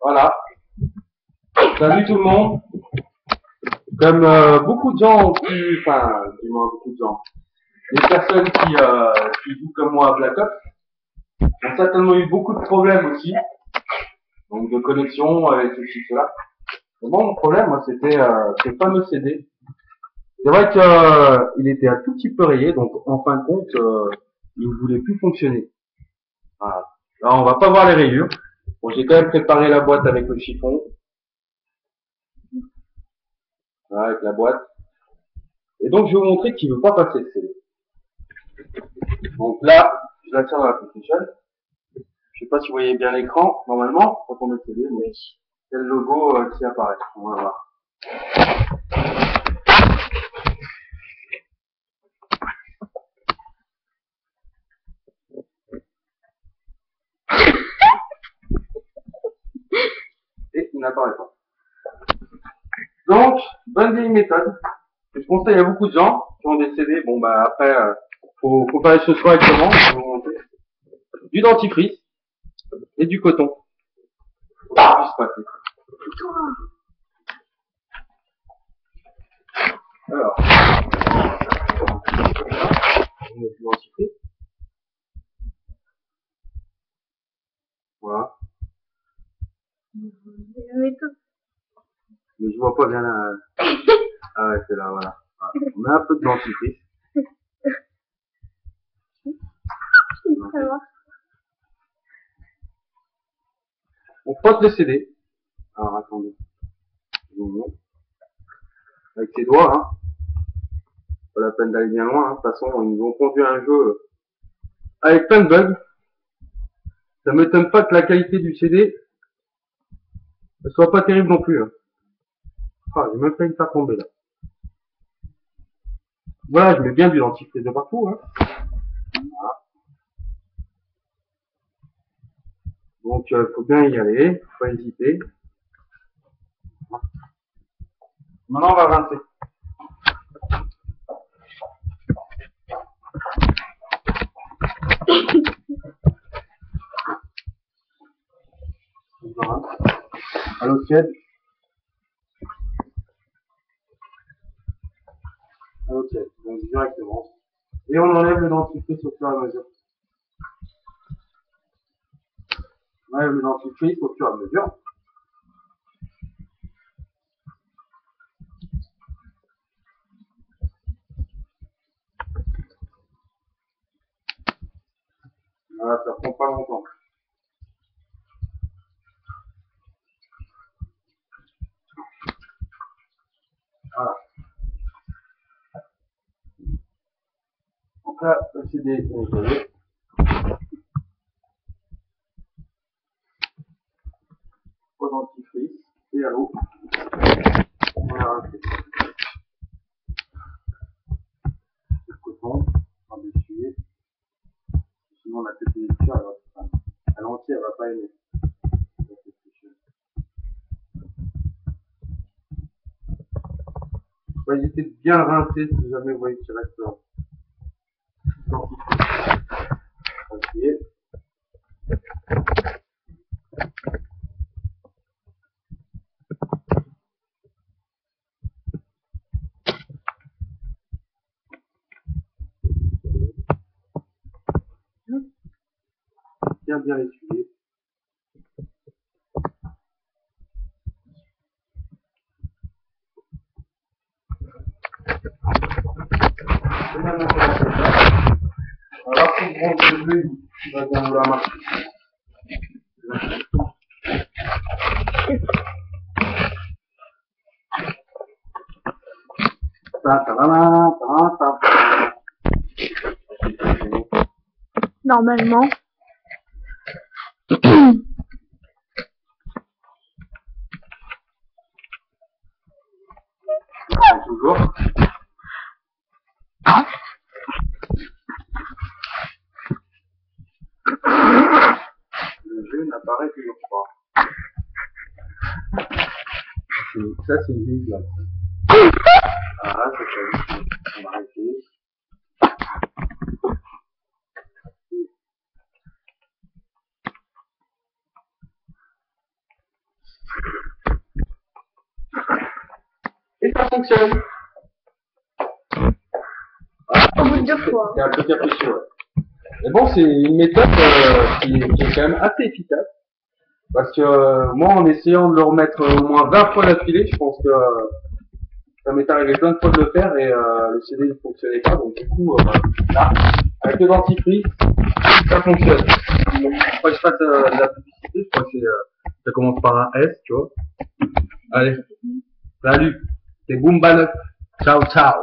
Voilà. Salut tout le monde. Comme beaucoup de gens ont pu, enfin, du moins beaucoup de gens, les personnes qui jouent comme moi à Black Ops ont certainement eu beaucoup de problèmes aussi, donc de connexion avec ceci, cela. Mais bon, mon problème, moi, c'était ce fameux CD. C'est vrai qu'il était un tout petit peu rayé, donc en fin de compte, il ne voulait plus fonctionner. Voilà. Là, on va pas voir les rayures. Bon, j'ai quand même préparé la boîte avec le chiffon, voilà, avec la boîte. Et donc, je vais vous montrer qu'il ne veut pas passer le CD. Donc là, je la tiens dans la PlayStation. Je sais pas si vous voyez bien l'écran, normalement, quand on met le CD, mais c'est le logo qui apparaît. On va voir. Et il n'apparaît pas. Donc, bonne vieille méthode. Je conseille à beaucoup de gens qui ont des CD. Bon, bah après, faut faire les choses correctement. Je vais vous montrer. Du dentifrice et du coton. Faut que ça puisse passer. Alors, on met du dentifrice. Voilà. Mais je vois pas bien la... Ah ouais, c'est là, voilà. On met un peu de dentifrice. On frotte le CD. Alors attendez. Avec ses doigts, hein. Pas la peine d'aller bien loin, hein. De toute façon, ils nous ont conduit à un jeu avec plein de bugs. Ça m'étonne pas que la qualité du CD ne soit pas terrible non plus, hein. Ah, j'ai même failli me faire tomber là. Voilà, je mets bien du dentifrice de partout, hein. Voilà. Donc, faut bien y aller, faut pas hésiter. Maintenant, on va rincer. À l'eau tiède. À l'eau tiède. Donc, directement. Et on enlève le dentifrice au fur et à mesure. On enlève le dentifrice au fur et à mesure. Voilà, ça prend pas longtemps. Voilà. Donc là, le CD est nettoyé. Au dentifrice et à l'eau. On va rincer. Le coton, on va essuyer. Sinon, la tête de lecture, elle entière, elle va pas aimer. Faut éviter de bien rincer si jamais vous voyez qu'il reste dentifrice. Essayer. Bien essuyer. Alors, tout le monde bleu, il va bien vouloir marcher. Normalement. Toujours. Le jeu n'apparaît toujours pas. Ça, c'est une vieille glace. Ah, ça fait. On va arrêter. Et ça fonctionne. Au bout de 2 fois. C'est un peu capricieux, ouais. Mais bon, c'est une méthode qui est quand même assez efficace. Parce que moi, en essayant de le remettre au moins 20 fois d'affilée, je pense que ça m'est arrivé plein de fois de le faire et le CD ne fonctionnait pas. Donc du coup, là, avec le dentifrice, ça fonctionne. Je crois que je fasse de la publicité, je crois que ça commence par un S, tu vois. Allez, salut, c'est Boomba 9. Ciao, ciao.